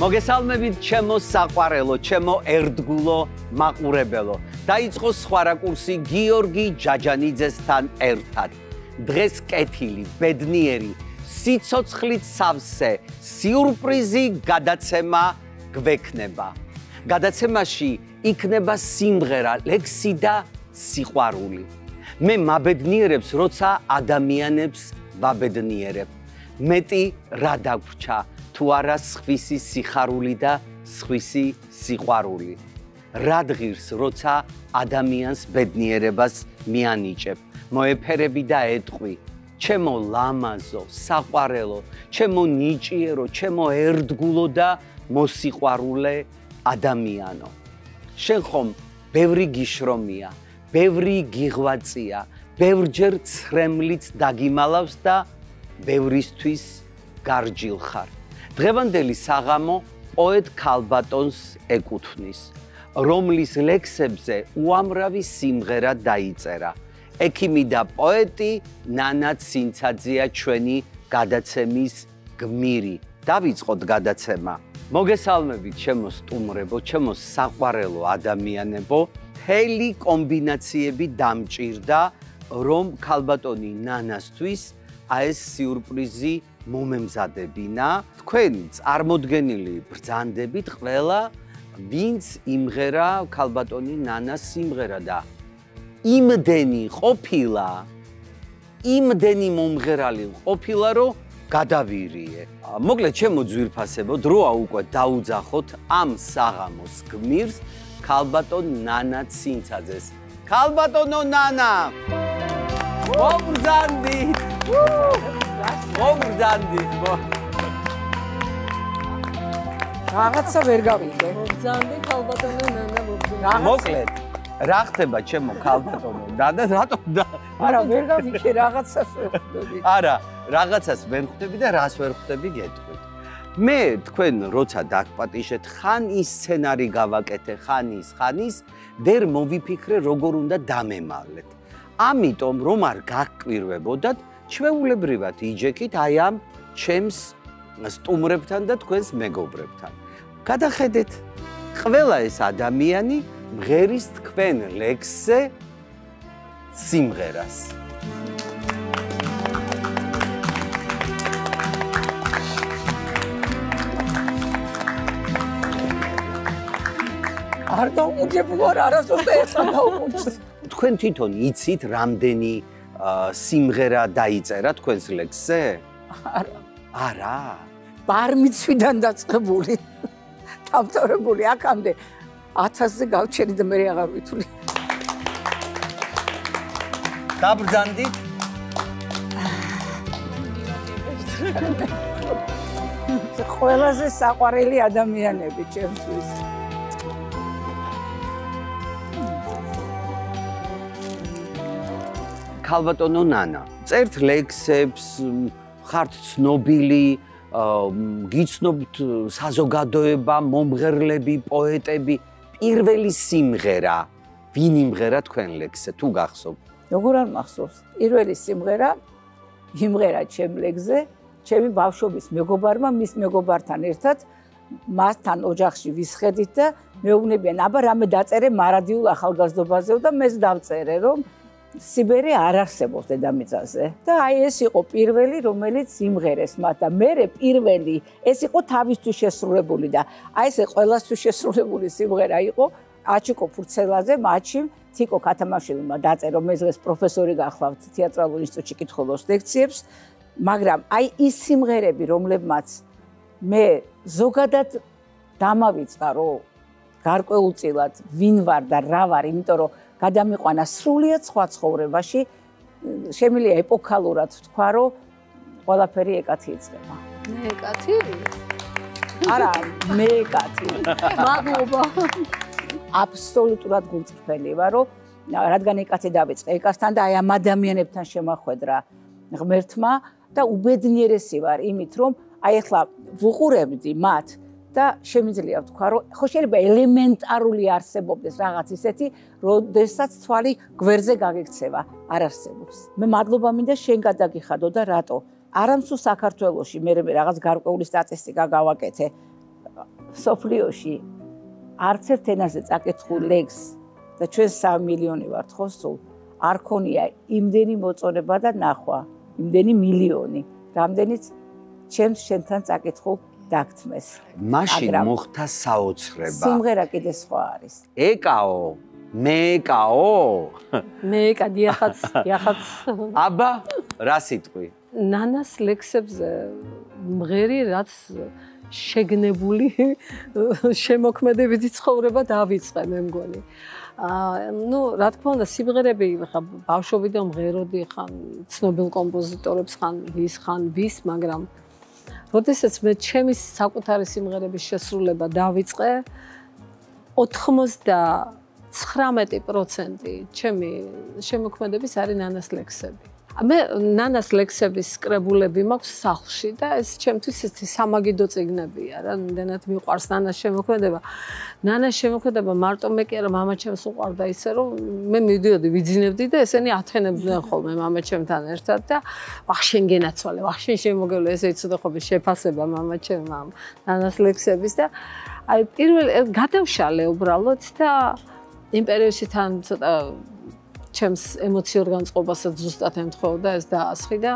მოგესალმებით ჩემო საყვარელო, ჩემო ერთგულო მაყურებელო. დაიწყო სხვა რაკურსი გიორგი ჯაჯანიძესთან ერთად. დღეს კეთილი, ბედნიერი, სიცოცხლით სავსე, სიურპრიზი გადაცემა გვექნება. გადაცემაში იქნება სიმღერა, ლექსი და სიყვარული. მე მაბედნიერებს, როცა ადამიანებს ვაბედნიერებ. მეტი რა დაგვრჩა, თუ არა სხვისი სიხარული და სხვისი სიყვარული. რა დღირს, როცა ადამიანს ბედნიერებას მიანიჭებ. მოეფერები და ეტყვი, ჩემო ლამაზო, საყვარელო, ჩემო ნიჭიერო, ჩემო ერთგულო და მოსიყვარულე ადამიანო. შენ ხომ ბევრი გიშრომია, ბევრი გიღვაწია, ბევრჯერ ცრემლიც დაგიმალავს და ბევრისთვის გარჯილ ხარ. დღევანდელი საღამო პოეტ ქალბატონს ეკუთვნის, რომლის ლექსებზე უამრავი სიმღერა დაიწერა. ექიმი და პოეტი ნანა ცინცაძეა ჩვენი გადაცემის გმირი. დავიწყოთ გადაცემა. მოგესალმებით ჩემო სტუმრებო, ჩემო საყვარელო ადამიანებო. მთელი კომბინაციები დამჭირდა, რომ ქალბატონი ნანასთვის ეს სიურპრიზი მომემზადებინა. თქვენ წარმოდგენილი ბრძანდებით ყველა, ვინც იმღერა ქალბატონი ნანას სიმღერა და იმდენი ყოფილა, იმდენი მომღერალი ყოფილა, რომ გადავირიე. მოკლედ ჩემო ძვირფასებო, დროა უკვე დაუძახოთ ამ საღამოს გმირს, ქალბატონ ნანა ცინცაძეს. ქალბატონო ნანა! მოგბრძანდით! მოგბრძანდით! რაღაცა ვერ გავიგე. მოგბრძანდი ქალბატონო ნანა მოგბრძანდი. მოკლედ, რა ხდება ჩემო ქალბატონო ნანა, რატომ და არა, ვერ გავიგე რაღაცას ვერ ხვდები. არა, რაღაცას ვერ ხვდები და რას ვერ ხვდები გეტყვით. მე თქვენ როცა დაგპატიშეთ, ხან ის სცენარი გავაკეთე, ხან ის, ვერ მოვიფიქრე როგორ უნდა დამემალეთ. ამიტომ რომ არ გაგკვირვებოდათ, ჩვეულებრივად იჯექით აი ამ ჩემს სტუმრებთან და თქვენს მეგობრებთან. გადახედეთ, ყველა ეს ადამიანი მღერის თქვენ ლექსზე სიმღერას. არ დაუმოჯებული ვარ, არასოდეს ერთად დაუმოჯდეს. თქვენ თვითონ იცით, რამდენი სიმღერა დაიწერა თქვენს ლექსზე? არა. არა. ბარმიცვიდან დაწყებული. დავთორებული აქამდე 1000-ზე გავჩერი და მე აღარ ვითვლი. დაბრძანდით? ყველაზე საყვარელი ადამიანები ჩემთვის. ქალბატონო ნანა, წერთ ლექსებს, ხართ ცნობილი, გიცნობთ საზოგადოება, მომღერლები, პოეტები. პირველი სიმღერა, ვინ იმღერა თქვენ ლექსზე, თუ გახსოვთ? როგორ არ მახსოვს? პირველი სიმღერა იმღერა ჩემ ლექსზე, ჩემი ბავშვობის მეგობარმა, მის მეგობართან ერთად, მასთან ოჯახში ვისხედით და მეუბნებიან, აბა რამე დაწერე მარადიულ ახალგაზრდობაზე და მეც დავწერე, რომ სიბერე არ არსებობს დედამიწაზე და აი ეს იყო პირველი, რომელიც იმღერეს მათ და მერე პირველი ეს იყო თავისთვის შესრულებული და აი ესე ყველასთვის შესრულებული სიმღერა იყო აჩიკო ფურცელაძე, მათში თიკო ქათამაშვილმა დაწერა, მე დღეს პროფესორი გახლავთ თეატრალურ ინსტიტუტში კითხულობს ლექციებს, მაგრამ აი ის სიმღერები, რომლებმაც მე ზოგადად დამავიწყა, რომ გარკვეულწილად ვინ ვარ და რა ვარ, იმიტომ რომ გადამიყვანა სრულიად სხვა ცხოვრებაში, შემიძლია ეპოქალურად ვთქვა, რომ ყველაფერი ეკათი იწყება. მე ეკათი? არა, მე ეკათი. მადლობა. აბსოლუტურად გულწრფელი ვარ, რომ რადგან ეკათი დავიწყე ეკასთან და აი ამ ადამიანებთან შემახვედრა ღმერთმა და უბედნიერესი ვარ იმით, რომ აი ახლა ვუყურებდი მათ და შემიძლია ვთქვა, რომ ხო შეიძლება ელემენტარული არსებობდეს რაღაც ისეთი, როდესაც თვალი გვერდზე გაგექცევა, არ არსებობს. მე მადლობა მინდა შენ გადაგიხადო და რატო? არამსუ საქართველოში მე რაღაც გარკვეული სტატისტიკა გავაკეთე. სოფლიოში არც ერთ ენაზე წაკითხულ ლექსს და ჩვენ 3 მილიონი ვართ ხო სულ არ ქონია იმდენი მოწონება და ნახვა, იმდენი მილიონი, რამდენიც ჩემს შენთან წაკითხულ დაგთმეს. მაშინ მოხდა საოცრება. სიმღერა კიდე სხვა არის. ეკაო, მე ეკაო. მე ეკადიახაც, იახაც. აბა, რა სიტყვი? ნანას ლექსებზე მღერი რაც შეგნებული შემოქმედებითი ცხოვრება დავიწყე მე მგონი. ნუ რა თქმა უნდა სიმღერები ხა ბავშვობიდან მღეროდი ხან ცნობილ კომპოზიტორებს ხან ვის მაგრამ როდესაც მე ჩემი საკუთარი სიმღერების შესრულება დავიწყე 99% ჩემი შემოქმედების არის ნანას ლექსები. მე ნანას ლექსების კრებულები მაქვს სახლში და ეს ჩემთვის ისეთი სამაგიდო წიგნებია რა, იმდენად მიყვარს ნანას შემოქმედება. ნანას შემოქმედება მარტო მე კი არა, მამაჩემს უყვარდა ისე რომ მე მივდიოდი ვიძინებდი და ესენი ათენებდნენ ხოლმე მამაჩემთან ერთად და ვახ შენ გენაცვალე, ვახ შენ შემოგევლე, ესე იცოდა ხოლმე შეფასება მამაჩემმა ნანას ლექსების და აი პირველ გადავშალე უბრალოდ და იმ პერიოდში თან ცოტა ჩემს ემოციურ განწყობასაც ზუსტად ემთხოვდა ეს დაასხი და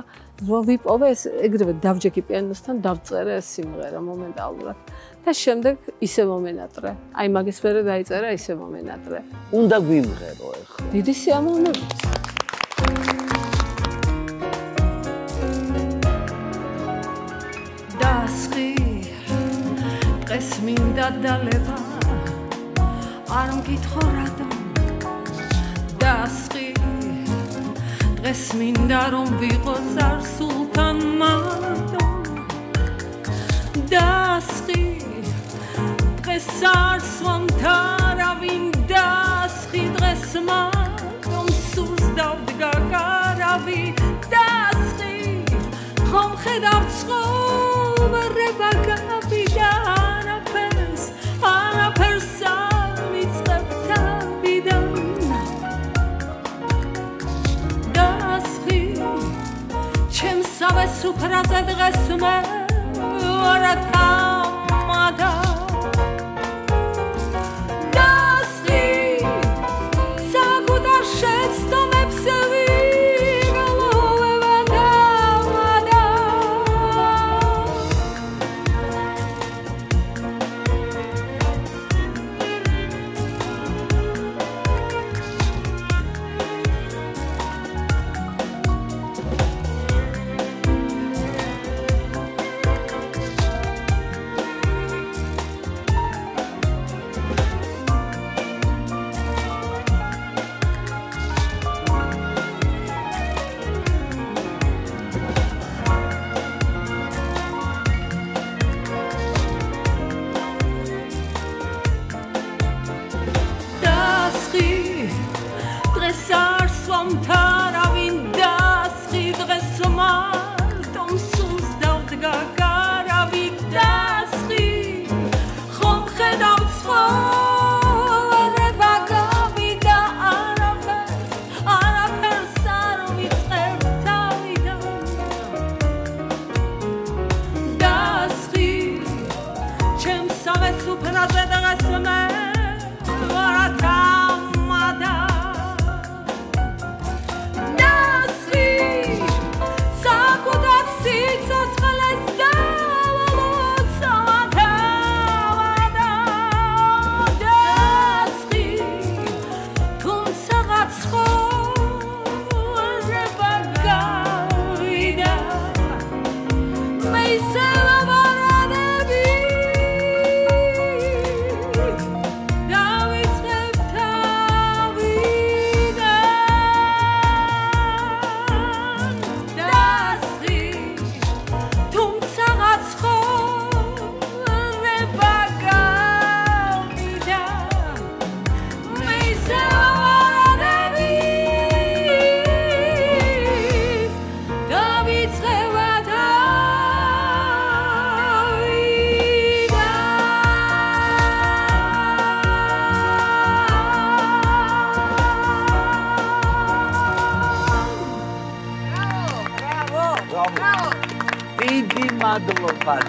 რო ვიპოვე ეს ეგრევე დავჯექი პიანინოსთან დავწერე ეს სიმღერა მომენტალურად და შემდეგ ისე მომენატრე. აი მაგის მერე დაიწერა ისე მომენატრე. უნდა გვიმღერო ეხლა. დიდი სიამოვნებაა. დასხი დღეს მინდა დალევა არ მკითხო რატომ დასხი დღეს მინდა რომ ვიყო ზარსულთან მარტო დასხი დღეს არ სვამთავინ დასხი დღეს მარტომ სულს დავდგა კარავი დასხი ხომ ხედავ ცხოვრება გავიდა არაფერს არ მიწევ თავიდან Save sufrase დღეს მე არა თამადა დასხი საკუთარ შეცდომებს ვიღალოვება თამადა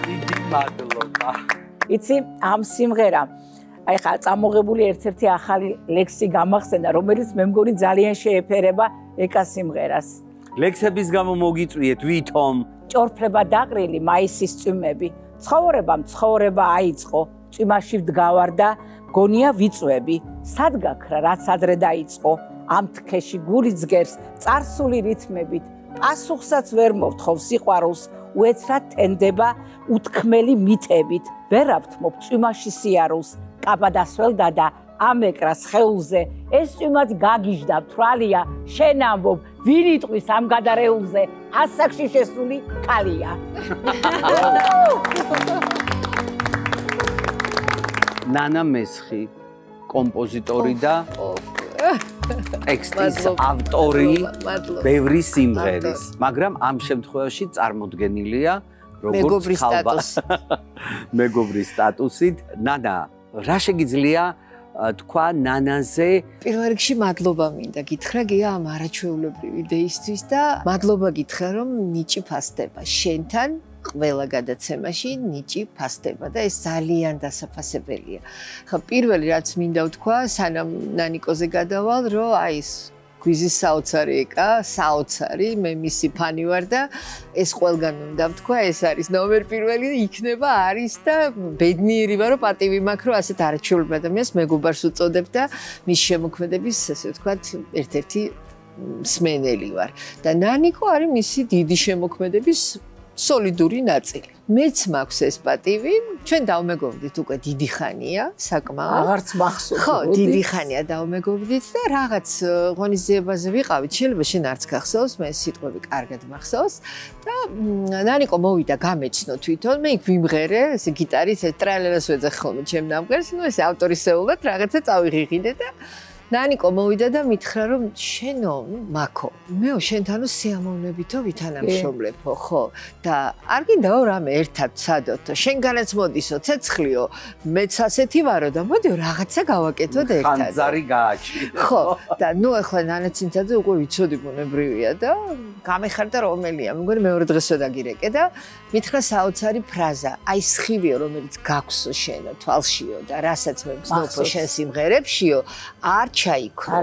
დიდი მადლობა. იცი, ამ სიმღერა აი ხა წამოღებული ერთ-ერთი ახალი ლექსი გამახსენდა, რომელიც მე მგონი ძალიან შეეფერება ეკა სიმღერას. ლექსების გამო მოგიწვიეთ ვითომ ჭორფლება დაყრილი მაისის წვიმები. ცხოვრება აიწყო, წვიმაში ვდგავარ და გონია ვიწვევი. სად გაქრა, რაც ადრე დაიწყო, ამ თქეში გული ძგერს წარსული რითმებით. პასუხსაც ვერ მოვთხოვ სიყვარულს, უეცრად თენდება უთქმელი მითებით. ვერ ავთმობ წვიმაში სიარულს, კაბადასველდა და ამ ეკრას ხეულზე ეს წვიმად გაგიჟდა თვალია, შენ ამბობ, ვინ იტყვის ამ გადარეულზე, ასაკში შესული ქალია. ნანა მესხი, კომპოზიტორი და ტექსტის ავტორი ბევრი სიმღერის, მაგრამ ამ შემთხვევაში წარმოდგენილია როგორც მეგობრის სტატუსით. ნანა, რა შეგიძლია თქვა ნანაზე? პირველ რიგში მადლობა მინდა გითხრა გია ამ არაჩვეულებრივი იდეისთვის და მადლობა გითხრა რომ ნიჭი ფასდება შენთან ყველა გადაცემაში ნიჭი ფასდება და ეს ძალიან დასაფასებელია. ხა პირველი რაც მინდა ვთქვა სანამ ნანიკოზე გადავალ რომ აი ეს გვიზის საოცარი ეკა, საოცარი, მე მისი ფანი ვარ და ეს ყველგან უნდა ვთქვა, ეს არის ნომერ პირველი და იქნება არის და ბედნიერი ვარ რომ პატივი მაქვს რომ ასეთ არაჩვეულებრივ ადამიანს მეგობარს უწოდებ და მის შემოქმედების ესე ვთქვათ ერთ-ერთი მსმენელი ვარ. და ნანიკო არის მისი დიდი შემოქმედების სოლიდური ნაწილი. მეც მაქვს ეს პატივი, ჩვენ დავმეგობრდით უკვე დიდი ხანია, საკმაოდ. აღარც მახსოვს. ხო, დიდი ხანია დავმეგობრდით და რაღაც ღონისძიებაზე ვიყავით, შეიძლება შენ არც გახსოვს, მე სიტყვები კარგად მახსოვს და ნანიკო მოვიდა გამეცნო თვითონ, მე იქ ვიმღერე, ესე გიტარით ტრალერას ვეძახ ხოლმე ჩემ ნამღერს, ნუ ესე ავტორისეულად რაღაცა წავიღიღინე და ნანიკო მოვიდა და მითხრა რომ შენო, მაქო, მეო შენთანო სიამოვნებითო ვითანამშრომლებო, ხო? და არ გინდაო რამე ერთად ცადოთო, შენგანაც მოდისო, ცეცხლიო, მეც ასეთი ვარო და მოდიო რაღაცა გავაკეთოთ ერთად. ხანძარი გააჩინე. ხო, და ნუ ახლა ნანაცინცაძე უკვე ვიცოდი ბუნებრივია და გამეხარდა რომელია, მეგონი მეორე დღესო დაგირეკე და მითხრა საოცარი ფრაზა, აი სხივიო რომელიც გაქვსო შენო თვალშიო და რასაც მე გზნობო შენ სიმღერებშიო, არ ჩაიქო.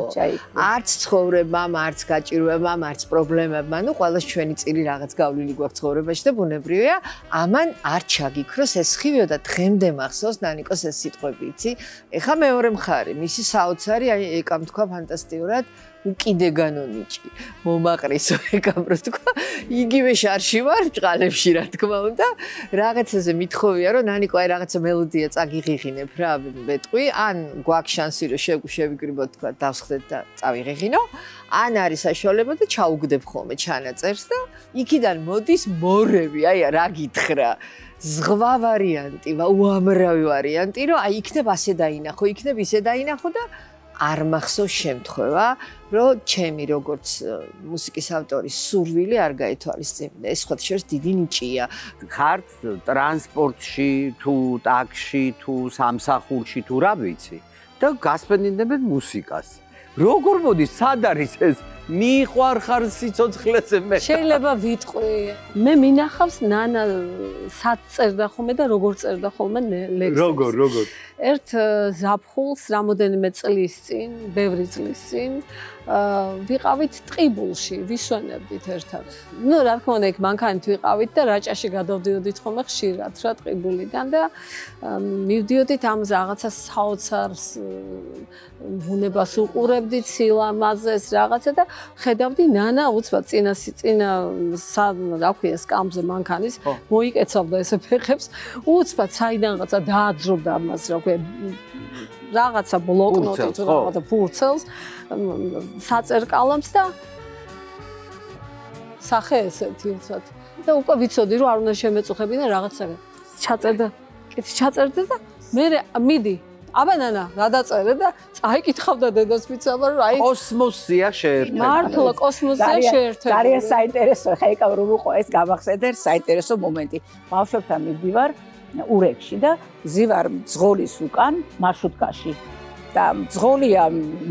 არც ცხოვრებამ, არც გაჭირვებამ, არც პრობლემებმა, ნუ ყველას ჩვენი წილი რაღაც გავლილი გვაქვს ცხოვრებაში და ბუნებრივია, ამან არ ჩაგიქროს ეს სხივიო და დღემდე მახსოვს ნანიკოს ეს სიტყვები, იცი? ეხა მეორე მხარე, მისი საოცარი, აი ეკამ თქვა ფანტასტიკურად უკიდეგანო ნიჭი, მომაყრისო ეკამ რო თქვა, იგივე შარში ვარ, ბჭყალებში რა თქმა უნდა, რაღაცაზე მithოვია რომ ნანიკო აი რაღაცა მელოდია წაგიღიღინებ რა ბეტყვი, ან გვაქვს შანსი რომ შევიკრიბოთ თქვა დავსხდეთ და წავიღიღინო, ან არის საშუალება და ჩაუგდებ ხოლმე ჩანაწერს და იქიდან მოდის მორევი, აი რა გითხრა. ზღვა ვარიანტი, უამრავი ვარიანტი, რომ აი იქნებ ასე დაინახო, იქნებ ისე დაინახო და არ მახსოვს შემთხვევა, რომ ჩემი როგორც მუსიკის ავტორის სურვილი არ გაითვალისწინებინა. ეს ხოთ შორს დიდი ნიჭია. ხართ ტრანსპორტში, თუ ტაქსში, თუ სამსახურში, თუ რა ვიცი და გასპენინდებენ მუსიკას. როგორ მოდის, სად არის ეს? მიყვარხარ სიცოცხლეზე მე. შეიძლება ვიტყვი. მე მინახავს ნანა სად წერდა ხოლმე და როგორ წერდა ხოლმე ლექსებს. როგორ? ერთ ზაფხულს რამოდენიმე წლის წინ, ბევრი წლის წინ, ვიყავით ტყიბულში, ვისვენებდით ერთად. ნუ რა თქმა უნდა, იქ მანქანით ვიყავით და რაჭაში გადავდიოდით ხოლმე ხშირად რა ტყიბულიდან და მივდიოდით ამ რაღაცა საოცარს ბუნებას უყურებდით, სილამაზეს რაღაცა და ხედავდი ნანა უცბად წინა რა ქვია სკამზე მანქანის მოიკეცავდა ესე ფეხებს უცბად საიდანღაცა დააძრობდა ამას რა ქვია რაღაცა ბლოკნოტი თუ რაღაცა ფურცელს საწერ კალამს და სახე ესეთი უცბად და უკვე ვიცოდი რომ არ უნდა შემეწუხებინა რაღაცა ჩაწერდა და მე მიდი აბა ნანა, რა დაწერე და წაიკითხავდა დედას ვიცავარ, რომ აი კოსმოსია შეერთება. მართლა კოსმოსია შეერთება. ძალიან საინტერესო, ხა ეკა რომ უყო ეს გამახსენდა საინტერესო მომენტი. ბავშვებთან მივდივარ ურეკში და ზივარ ძღოლის უკან მარშრუტკაში. და ძღოლია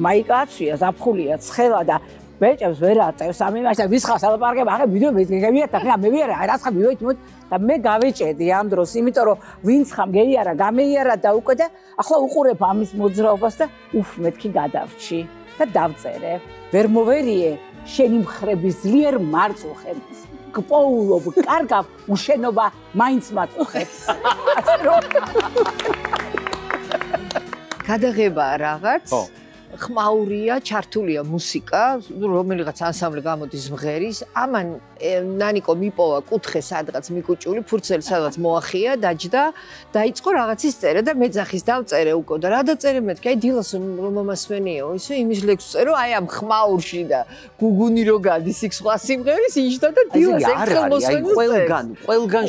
მაიკაცია, ზაფხულია, ცხელა და ბეჭებს ვერ აწევს ამი მაშინ ვისხავს ალაპარაკებ ახლა ვიდეო მეგებია და ხა მე ვიარა რა ხა მივეით მოდ და მე გავეჭედი ამ დროს იმიტომ რომ ვინც ხამ გეიარა გამეიარა და უკვე და ახლა უყურებ ამის მოძრაობას და უფ მეთქი გადავრჩი და დავწერე ვერ მოვერიე შენი მხრების ძლიერ მარწუხებს გპოულობ კარგავ უშენობა მაინც მაწუხებს გადაღება რაღაც ხმაურია, ჩართულია მუსიკა, რომელიღაც ანსამბლი გამოდის მღერის, ამან ნანიკო მიპოვა კუთხე სადღაც მიკუჭული, ფურცელი სადღაც მოახია, დაჯდა, დაიწყო რაღაცის წერა და მეძახის დავწერე უკვე და რა დაწერე მეთქი, აი დილას რომ მომასვენიო, ისე იმის ლექსს წერო, აი ამ ხმაურში და გუგუნი რო გადის იქ სხვა სიმღერის იჯდა და დილას ერთხელ მოსვენოს. ყველგან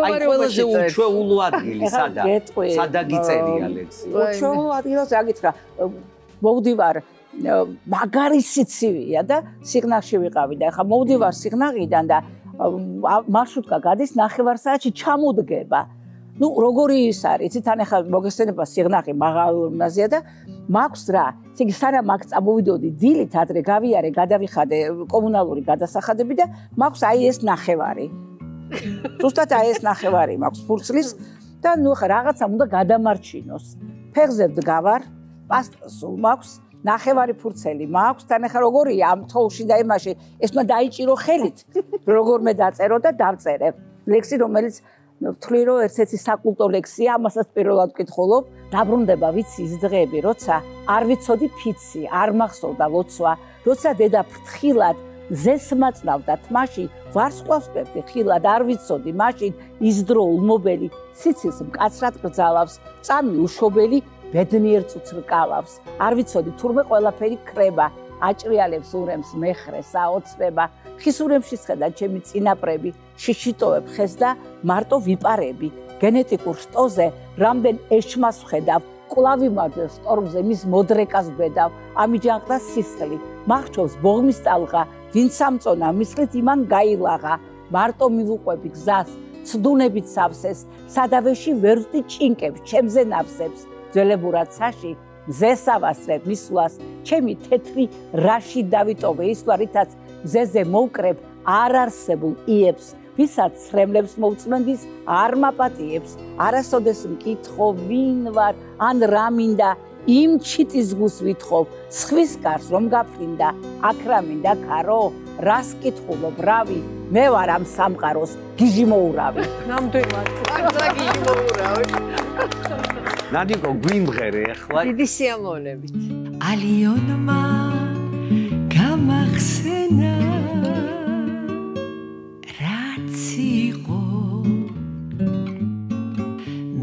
აი ყველაზე უჩვეულო ადგილი სადა გიწერია ლექსი. უჩვეულო ადგილას აგითხრა მოვდივარ მაგარი სიცივია და სიგნალში ვიყავი და ახლა მოვდივარ სიგნალიდან და მარშრუტკა გადის 9 საათში ჩამოდგება. ნუ როგორი ის არის, იცით ან ახლა მოგესწრება სიგნალი მაღალურნაზია და მაქვს რა. ისე სანამ აქ წამოვიდოდი დილით ადრე გავიარე, გადავიხადე კომუნალური გადასახადები და მაქვს აი ეს 9. ზუსტად აი ეს 9 მაქვს ფურცლის და ნუ ახლა რაღაცა უნდა გადამარჩინოს. ფეხზე ვდგავარ პასტასულ მაქვს 9 ფურცელი მაქვს თან ახლა როგორია ამ თოვლში და იმაში ეს უნდა დაიჭირო ხელით როგორმე დაწერო და დავწერე ლექსი რომელიც ვთვლი რომ ერთ-ერთი საკულტო ლექსია ამასაც პირველად ვკითხულობ დაბრუნდება ვიცი ის დღეები როცა არ ვიცოდი ფიცი არ მახსოვდა ლოცვა როცა დედა ფრთხილად ზეს მაწნავდა თმაში ვარსკვლავს კვებდი ხილად არ ვიცოდი მაშინ ის დრო ულმობელი სიცილს მკაცრად გძალავს წამი უშობელი ბედნიერ წუწ რკალავს არ ვიცოდი თურმე ყველაფერი კრება აჭრიალებს ურემს მეხრე საოცდება ხის ურემში შეხედა ჩემი წინაპრები შიშიტოვებ ხეს და მარტო ვიპარები გენეტიკურ შტოზე რამდენ ეშმას ვხედავ კლავი მარჯვე სტორმზე მის მოდრეკას ვბედავ ამიჯანყდა სისხლი მახჩობს ბოღმის ტალღა ვინ სამწონა მისხლით იმან გაილაღა მარტო მივუყვები გზას ცდუნებით სავსეს სადავეში ვერ ვდი ჭინკებს ჩემზე ნავსებს ძველებურად საში მზესავასრებ მისვლას ჩემი თეთრი რაში დავიტოვე ისვლა რითაც მზეზე მოვკრებ არარსებულ იებს ვისაც ცრემლებს მოვწმენდის არ მაპატიებს არასოდეს მკითხო ვინ ვარ ან რა მინდა იმ ჩიტის გულს ვითხოვ სხვის კარს რომ გაფრინდა აქ რა მინდა ქარო რას კითხულობ რავი მე ვარ ამ სამყაროს გიჟი მოურავი ნამდვილად ახლა გიჟი მოურავი ნადიკო გვიმღერე ახლა დიდი სიამოვნებით ალიონმა გამახსენა რაც იყო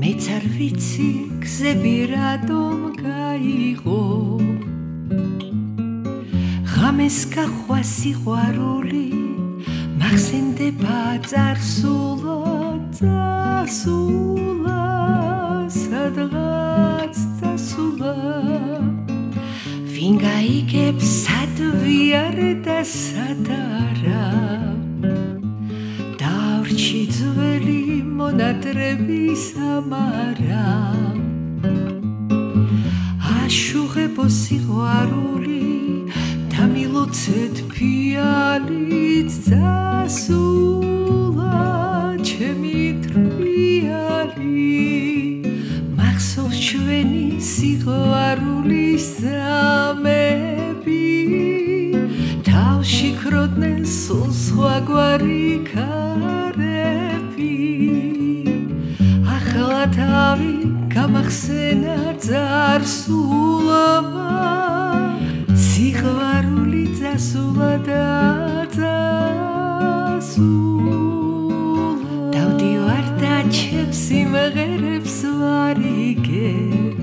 მეც არ ვიცი გზები რატომ გაიღო ღამეს გახვა სიყვარული მახსენდება წარსულა წასულა სადღაც დასულა ვინ გაიგებს სად ვიარ და სად არა დავრჩი ძველი მონატრების ამარა აშუღებო სიყვარული და მილოცეთ ფიალით დასულა ჩემი თრიალი მახსოვს ჩვენი სიყვარულის ზამები თავში ქროდნენ სულ სხვაგვარი ქარები ახლა თავი გამახსენა წარსულმა სიყვარული წასულა და წასულა დავდივარ და ჩემს სიმღერებს ვარიგებ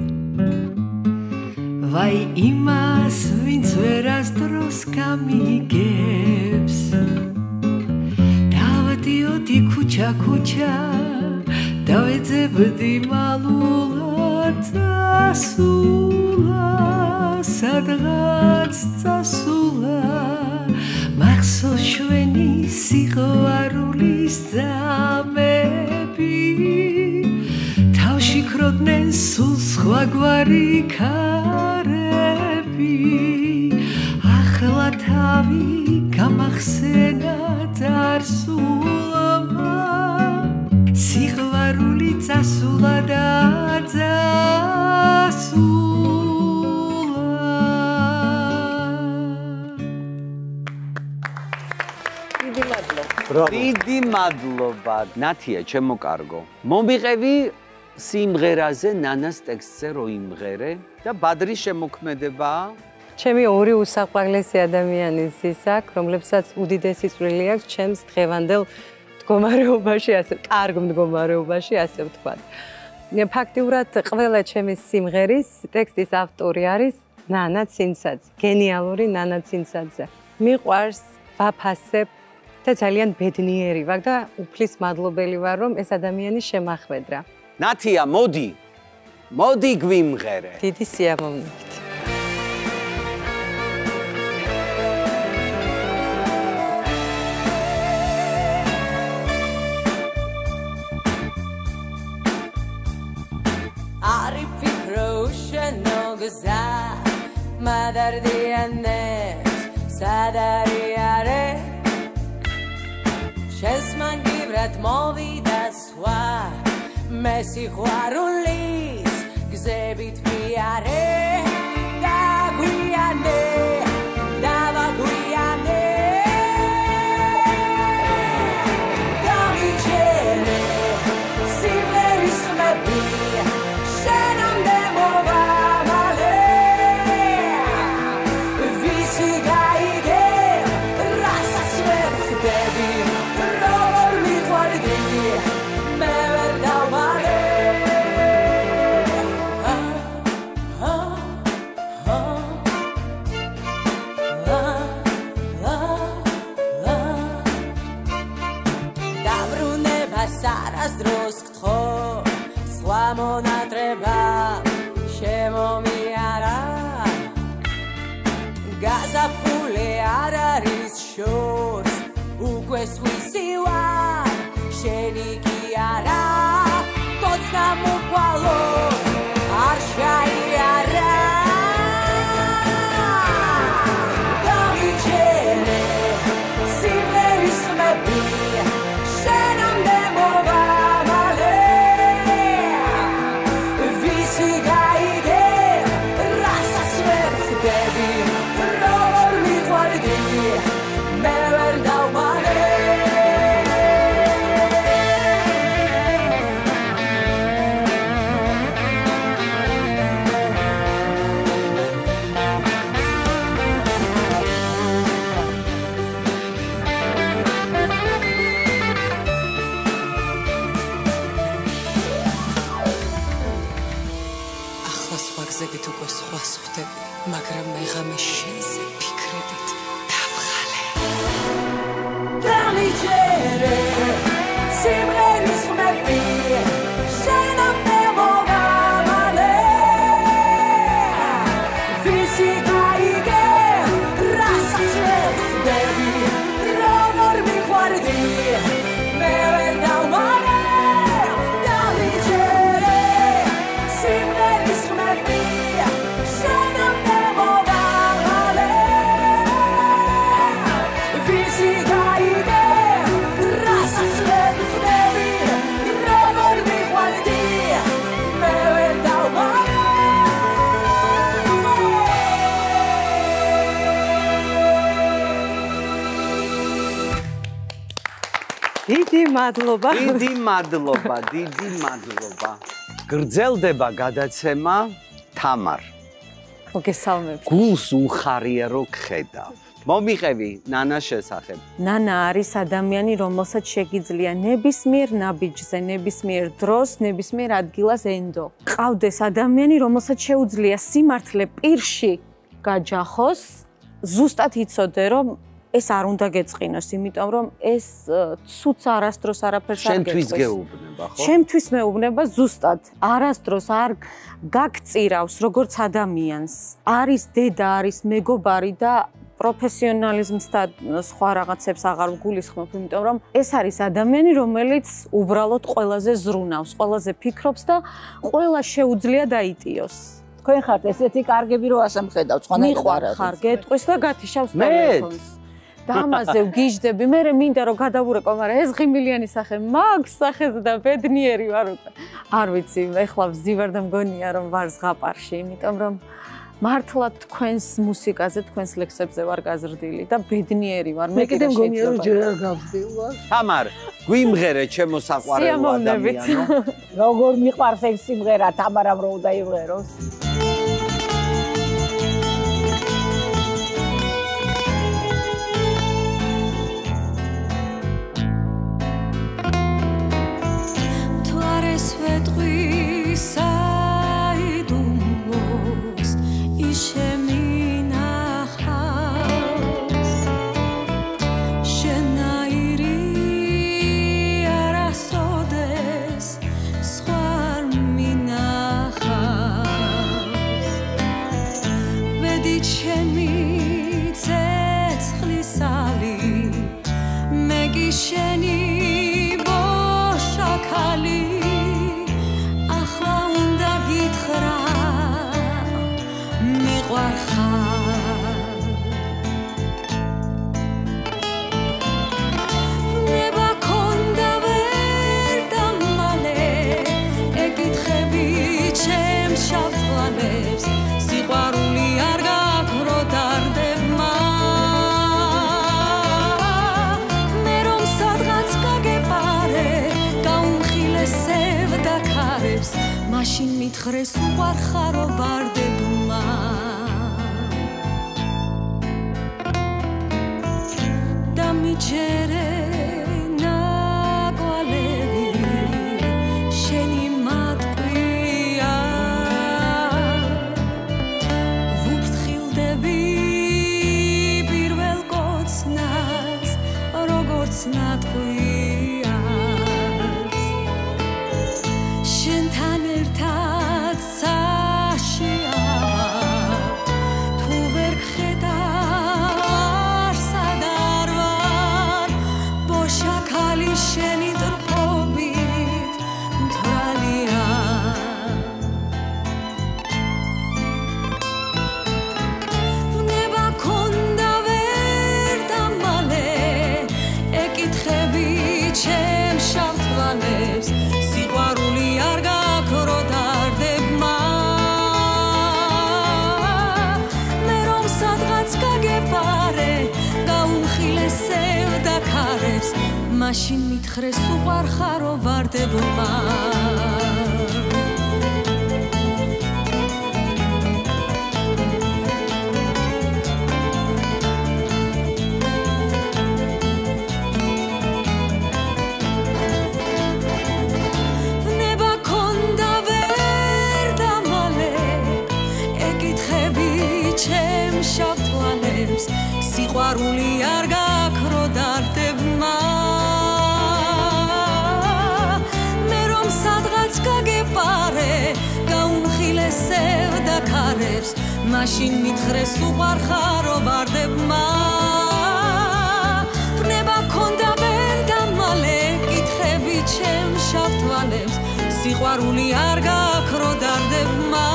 ვაი იმას ვინც ვერასდროს გამიგებს დავდიოდი ქუჩა ქუჩა დავეძებდი მალულად წასულა სადღაც წასულა მახსოვს ჩვენი სიყვარულის ზამები თავში ქროდნენ სულ სხვაგვარი ქარები ახლა თავი გამახსენა წარსულმა სიყვარული წასულა და დიდი მადლობა. ნათია, ჩემო კარგო. მომიყევი სიმღერაზე ნანას ტექსტზე რო იმღერე და ბადრის შემოქმედებაა. ჩემი ორი უსაყვარლესი ადამიანის ის აქვს, რომლებსაც უდიდესი წვლილი აქვს ჩემს დღევანდელ მდგომარეობაში, ასე კარგ მდგომარეობაში, ასე ვთქვათ. ფაქტიურად ყველა ჩემი სიმღერის ტექსტის ავტორი არის ნანა ცინცაძე, გენიალური ნანა ცინცაძე. მიყვარს, ვაფასებ და ძალიან ბედნიერი ვარ და უფლის მადლობელი ვარ, რომ ეს ადამიანი შემახვედრა. ნათია, მოდი გვიმღერე. დიდი სიამოვნებით. Ari fikro sheno gza madardienes sadariare Shesman gibrat movida swa Mesi kharulis gzebit fiare da guiane dava guiane Damicere simeris mebi Shenam demova male Visi gaige rasa sverdebi Saras gtxo sva monatreba shemomiara gazapule ar aris shors ukve svisi var sheni ki ara totsna mukvalo ar shaiara Damicere simeris mebi shenam მაგრამ მეღამე შენზე ფიქრებით დავხალე Damicere simeris mebi shenam demova male Visi gaige rasa sverdebi Rovor mi guardi me verda umane Damicere simeris mebi დიდი მადლობა. დიდი მადლობა. გრძელდება გადაცემა თამარ. მოგესალმებით. გულს უხარია რო გხედავ. მომიყევი ნანას შესახებ. ნანა არის ადამიანი, რომელსაც შეგიძლია ნებისმიერ ნაბიჯზე, ნებისმიერ დროს, ნებისმიერ ადგილას ენდო. ყავდეს ადამიანი, რომელსაც შეუძლია სიმართლე პირში გაჯახოს, ზუსტად იცოდე, რომ ეს არ უნდა გეწყინოს, იმიტომ რომ ეს ცუც არასდროს არაფერს არ გეტყვის. შენთვის გეუბნება, ხო? შენთვის მეუბნება ზუსტად. არასდროს არ გაგწირავს როგორც ადამიანს. არის დედა, არის მეგობარი და პროფესიონალიზმს და სხვა რაღაცებს აღარ ვგულისხმობ, იმიტომ რომ ეს არის ადამიანი, რომელიც უბრალოდ ყველაზე ზრუნავს, ყველაზე ფიქრობს და ყველა შეუძლია დაიტიოს. თქვენ ხართ ესეთი კარგები რომ ასე მხედავთ სხვანაირად ხარ გეტყვის და გათიშავს ტელეფონს და ამაზე ვგიჟდები მე მინდა რომ გადავურეკო მაგრამ ეს ღიმილიანი სახე მაგ სახეზე და ბედნიერი ვარ უკვე არ ვიცი ეხლა ვზივარ და მგონია რომ ვარ ზღაპარში იმიტომ რომ მართლა თქვენს მუსიკაზე თქვენს ლექსებზე ვარ გაზრდილი და ბედნიერი ვარ მე კიდე მგონია რომ ჯერ არ გავხდილა თამარ გვიმღერე ჩემო საყვარელო ადამიანო როგორ მიყვარს ეს სიმღერა თამარამ რო დაიმღეროს მაშინ მითხრეს უყარხარო ვარდებმა და მიჯერე ნაკვალევი შენი მატყვია ვუფრთხილდები პირველ კოცნას როგორც ნატყვია მაშინ მითხრეს უყარხარო ვარდებმა ვნება ქონდა ვერ დამალე ეკითხები ჩემ შავ თვალებს სიყვარული არ გაქრო დარდებმა მაშინ მითხრეს უყარხარო ვარდებმა ვნება ქონდა ვერ დამალე კითხები ჩემ შავ თვალებს სიყვარული არ გაქრო დარდებმა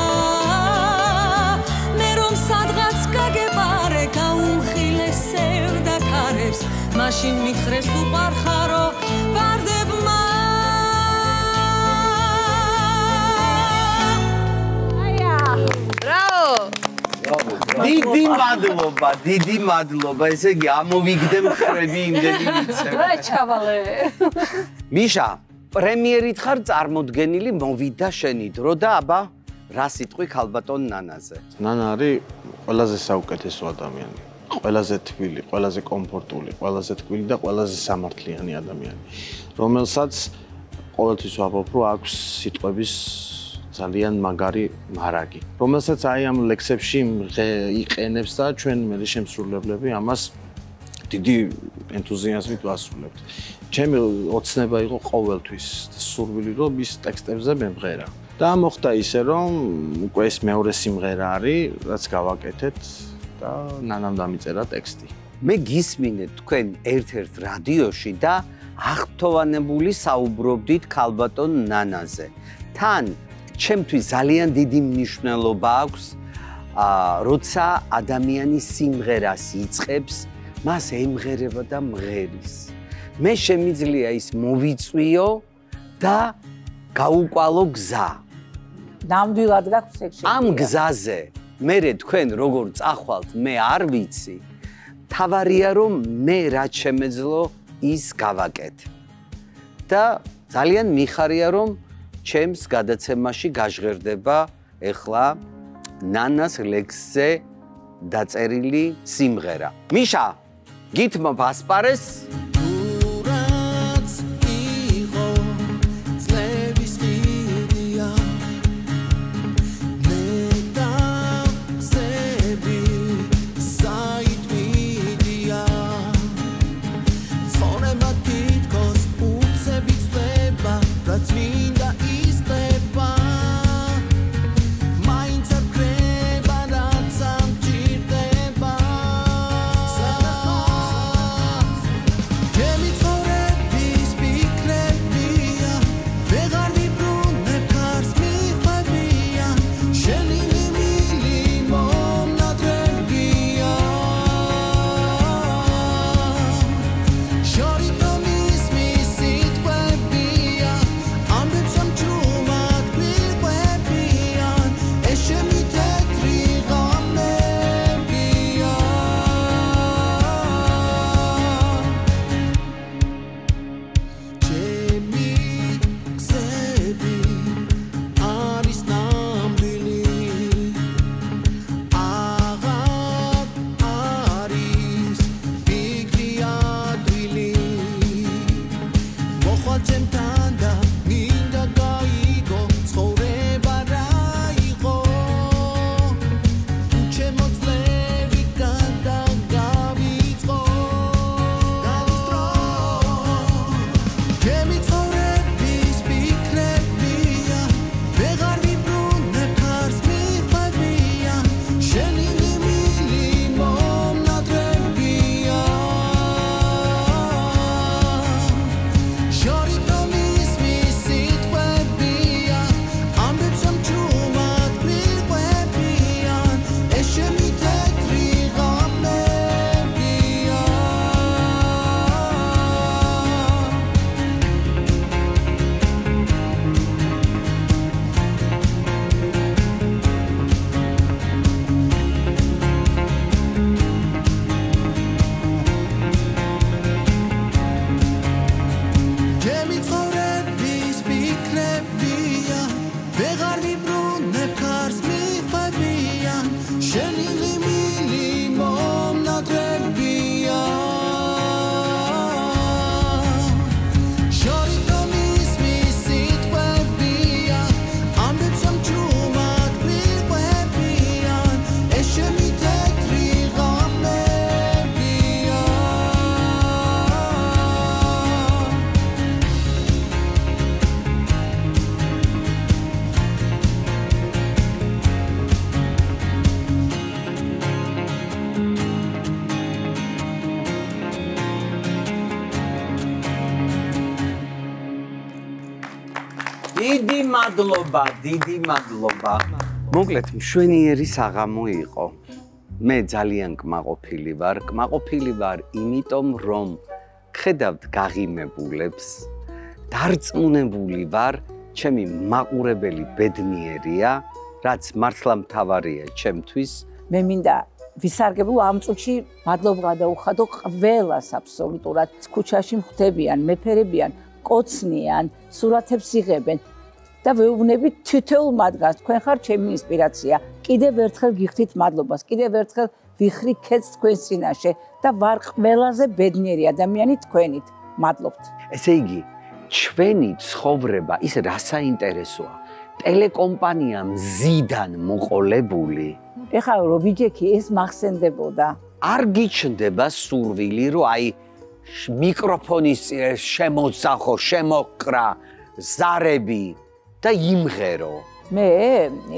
მე რომ სადღაც გაგეპარე გაუმხილესებ და ქარებს მაშინ მითხრეს უყარხარო ვარდებმა დიდი მადლობა, ესე იგი ამოვიგდე მხრები იმდენი ვიცე. რა ჩავალე. მიშა, პრემიერით ხარ წარმოდგენილი, მოვიდა შენი დრო და აბა რა სიტყვი ქალბატონ ნანაზე. ნანა არის ყველაზე საუკეთესო ადამიანი. ყველაზე თბილი, ყველაზე კომფორტული, ყველაზე თბილი და ყველაზე სამართლიანი ადამიანი, რომელსაც ყოველთვის ვამბობ, რომ აქვს სიტყვების ძალიან მაგარი მარაგი, რომელსაც აი ამ ლექსებში იყენებს და ჩვენ მე შემსრულებლები ამას დიდი ენთუზიაზმით ვასრულებთ. ჩემი ოცნება იყო ყოველთვის სურვილი, რომ ის ტექსტებზე მემღერა. და მოხდა ისე, რომ უკვე ეს მეორე სიმღერა არის, რაც გავაკეთეთ და ნანამ დამიწერა ტექსტი. მე გისმინეთ თქვენ ერთ-ერთ რადიოში და აღფრთოვანებული საუბრობდით ქალბატონ ნანაზე. თან ჩემთვის ძალიან დიდი მნიშვნელობა აქვს, როცა ადამიანი სიმღერას იწყებს, მას ემღერება და მღერის. მე შემიძლია ის მოვიწვიო და გაუყვალო გზა. ნამდვილად გაქვს ეგ შეგვიძლია. ამ გზაზე მე თქვენ როგორ წახვალთ, მე არ ვიცი. თავარია რომ მე რაც შემეძლო ის გავაკეთე. და ძალიან მიხარია რომ ჩემს გადაცემაში გაჟღერდება ეხლა ნანას ლექსზე დაწერილი სიმღერა. მიშა, გითმობ ასპარეს? დიდი მადლობა. მოკლედ მშვენიერი საღამო იყო. მე ძალიან კმაყოფილი ვარ იმიტომ რომ ხედავთ გაღიმებულებს, დარწმუნებული ვარ, ჩემი მაყურებელი ბედნიერია, რაც მართლა მთავარია ჩემთვის. მე მინდა ვისარგებლო ამ წუთში მადლობა გადაუხადო ყველას აბსოლუტურად. ქუჩაში მხვდებიან, მეფერებიან, კოცნიან, სურათებს იღებენ. და ვეუბნებით თითოეულ მათგანს, თქვენ ხართ ჩემი ინსპირაცია. კიდევ ერთხელ გიხდით მადლობას, კიდევ ერთხელ ვიხრი ქეთს თქვენს წინაშე და ვარ ყველაზე ბედნიერი ადამიანი თქვენით. მადლობთ. ესე იგი, ჩვენი ცხოვრება ის რა საინტერესოა. ტელეკომპანია მზიდან მოყოლებული. ეხლა რო ვიჯექი ეს მახსენდებოდა. არ გიჩნდება სურვილი, რომ აი მიკროფონის შემოძახო, შემოკრა ზარები და იმღერო. მე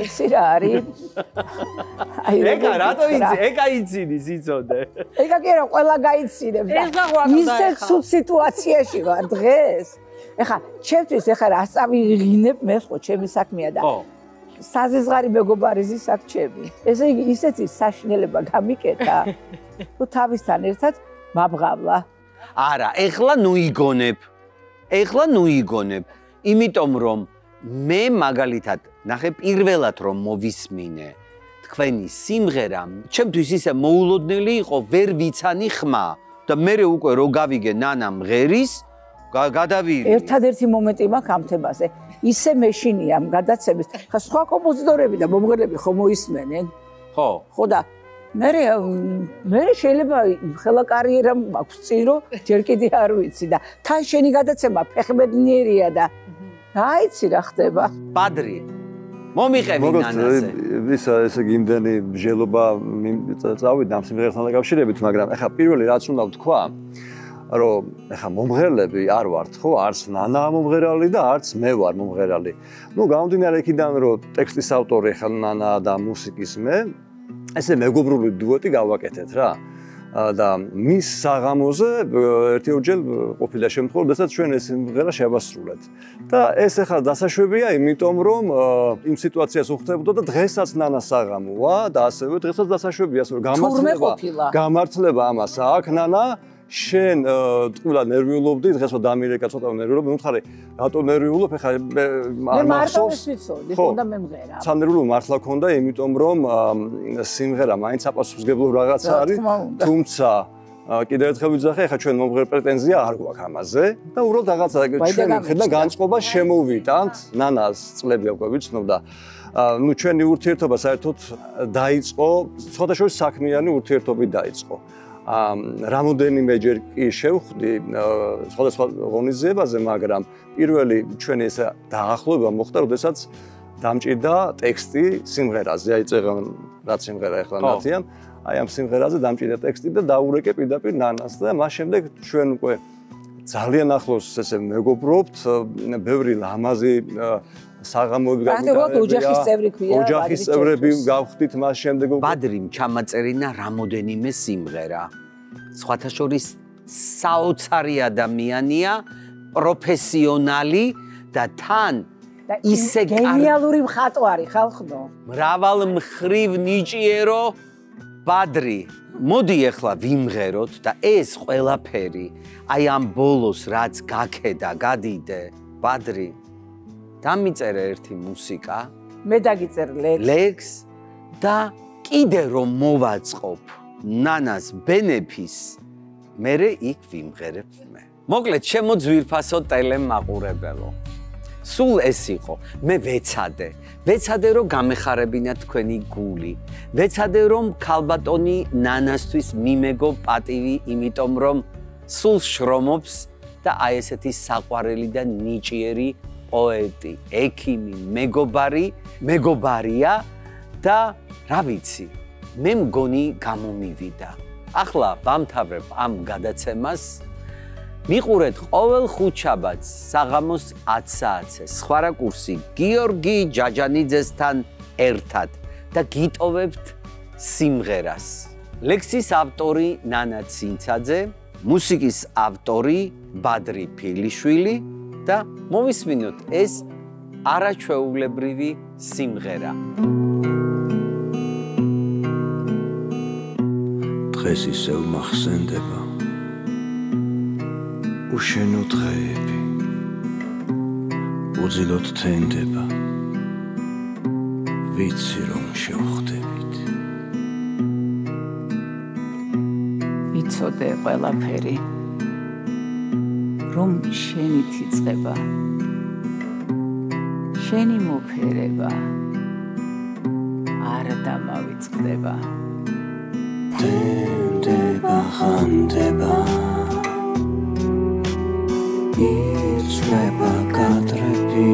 ისი რა არის? ეგა რატო იცი? ეგა იცინი სიცოდე. ეგა კი რა ყველა გაიცინებს. ისე სულ სიტუაციაში ვარ დღეს. ეხლა ჩემთვის ეხლა რა წავიღინებ მე ხო ჩემი საქმეა და საზიზღარი მეგობარი ზის აქ ჩემი. ესე იგი ისეთი საშინელება გამიკეთა თუ თავისთან ერთად მაბღავლა. არა, ეხლა ნუ იგონებ. იმიტომ რომ მე მაგალითად ნახე პირველად რომ მოვისმინე თქვენი სიმღერა, ჩემთვის ისე მოულოდნელი იყო, ვერ ვიცანი ხმა და მე უკვე რო გავიგე ნანა მღერის, გადავირი. ერთადერთი მომენტი მაქვს ამ თემაზე. ისე მეშინია გადაცემის. ხა სხვა კომპოზიტორები და მომღერლები ხო მოისმენენ? ხო და მე შეიძლება ხელა კარიერა მაქვს წირო, ჯერ კიდე არ ვიცი და თან შენი გადაცემა ფეხმედნიერია და აიცი რა ხდება. პადრი მომიყევი ნანაზე. ესე იგი იმდენი მსჯელობა წავიდა ამ სიმღერასთან დაკავშირებით, მაგრამ ეხლა პირველი რაც უნდა ვთქვა, რომ ეხლა მომღერლები არ ვართ, ხო? არც ნანა მომღერალი და არც მე ვარ მომღერალი. ნუ გამომდინარე იქიდან, რომ ტექსტის ავტორი ეხლა ნანა და მუსიკის მე, ესე მეგობრული დუეტი გავაკეთეთ რა. და მის საღამოზე ერთ-ორჯერ ყოფილა შემთხვევა, როდესაც ჩვენ ეს სიმღერა შევასრულეთ. და ეს ახლა დასაშვებია, იმიტომ რომ იმ სიტუაციას უხდებოდა და დღესაც ნანა საღამოა და ასევე დღესაც დასაშვებია, რომ გამართლება ამას აქვს ნანა. შენ ტყუილად ნერვიულობდი, დღეს რომ დამირეკა ცოტა ნერვიულობ, მითხარი, რატო ნერვიულობ, ეხლა არ მახსოვს. ხონდა მე მღერა. სანერვიულო მართლა ქონდა, იმიტომ რომ სიმღერა მაინც აპასუხისმგებლო რაღაცა არის, თუმცა კიდევ ერთხელ ვიძახე, ეხლა ჩვენ მომღერ პრეტენზია არ გვაქვს ამაზე და უბრალოდ რაღაცა ჩვენ ხედავ განწყობა შემოვიტანთ, ნანას წლები უკვე ვიცნობ და ნუ ჩვენი ურთიერთობა საერთოდ დაიწყო, სხვადასხვა საქმიანი ურთიერთობით დაიწყო. რამოდენიმეჯერ კი შევხვდი სხვადასხვა ღონისძიებაზე, მაგრამ პირველი ჩვენი ეს დაახლოება მოხდა, როდესაც დამჭირდა ტექსტი სიმღერაზე, აი წეღან რაც სიმღერა ეხლა ნათიამ, აი ამ სიმღერაზე დამჭირდა ტექსტი და დაურეკე პირდაპირ ნანას და მას შემდეგ ჩვენ უკვე ძალიან ახლოს ესე მეგობრობთ, ბევრი ლამაზი საღამოები გავიტანეთ. ოჯახის წევრი ქვია. ოჯახის წევრები გავხდით მას შემდეგ. ბადრიმ ჩამაწერინა რამოდენიმე სიმღერა. სხვათა შორის საოცარი ადამიანია, პროფესიონალი და თან ისე გენიალური მხატვარი ხალხო. მრავალ მხრივ ნიჭიერო ბადრი. მოდი ახლა ვიმღეროთ და ეს ყველაფერი აი ამ ბოლოს რაც გაქედა, გადიდე, ბადრი. დამიწერე ერთი მუსიკა, მე დაგიწერ ლექს და კიდე რომ მოვაწყობ ნანას ბენეფის, მერე იქ ვიმღერებ მე. მოკლედ შემოძვირფასო ტელემაყურებელო. სულ ეს იყო. მე ვეცადე რომ გამეხარებინა თქვენი გული. ვეცადე რომ ქალბატონი ნანასთვის მიმეგო პატივი, იმიტომ რომ სულ შრომობს და აი ესეთი საყვარელი და ნიჭიერი პოეტი, ექიმი, მეგობარია და რა ვიცი, მე მგონი გამომივიდა. ახლა ვამთავრებ ამ გადაცემას. მიყურეთ ყოველ ხუთშაბათს საღამოს 10 საათზე სხვა რაკურსი გიორგი ჯაჯანიძესთან ერთად და გიტოვებთ სიმღერას. ლექსის ავტორი ნანა ცინცაძე, მუსიკის ავტორი ბადრი ფილიშვილი და მოვისმინოთ ეს არაჩვეულებრივი სიმღერა. დღეს ისევ მახსენდება უშენო დღეები, უძილოდ თენდება, ვიცი რომ შევხვდებით. ვიცოდე ყველაფერი რომ შენით იწყება, შენი მოფერება არ დამავიწყდება. თენდება, ხანდება, იცვლება კადრები,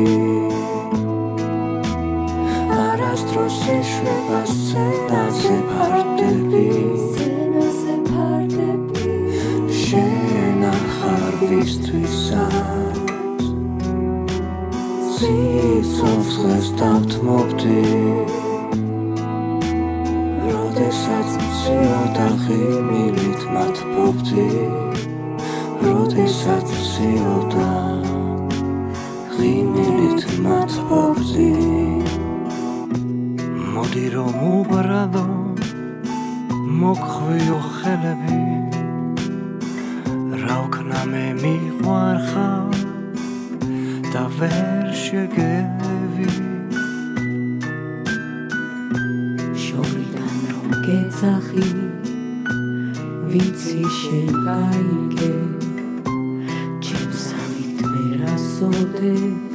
არასდროს ეშვება სცენაზე ფარდები, შენ ახარ ვისთვისაც სიცოცხლეს დავთმობდი, როდესაც მციროდა ხიმილით მათბობდი, როდესაც მციროდა ღიმილით მათბობდი მოდი რომ უბრალო მოხვიო ხელები რა ვქნა მე მიყვარხარ და ვერ შეგევი შორიდან რომ გეძახი ვიცი შენ გაიგე ჩემს ამით ვერასოდეს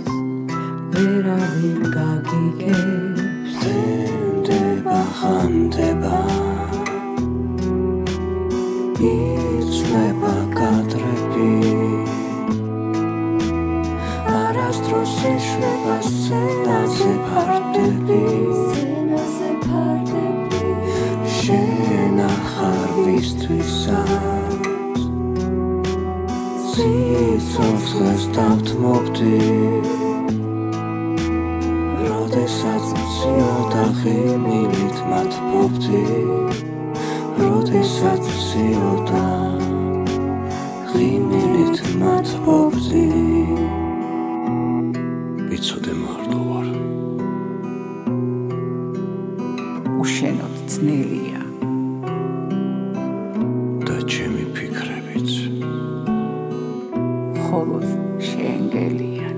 ვერავინ გაგიგებს დემდება ხანდება იცვლება კადრები არასდროს ეშვება სცენაზე ფარდები შენ ახარ ვისთვისაც სიცოცხლეს დავთმობდი როდესაც მცირდა ღიმილით მათბობდი როდესაც მცირდა ღიმილით მათბობდი იცოდე მარტო ვარ უშენოდ ძნელია და ჩემი ფიქრებიც ხოლო შენ გელიან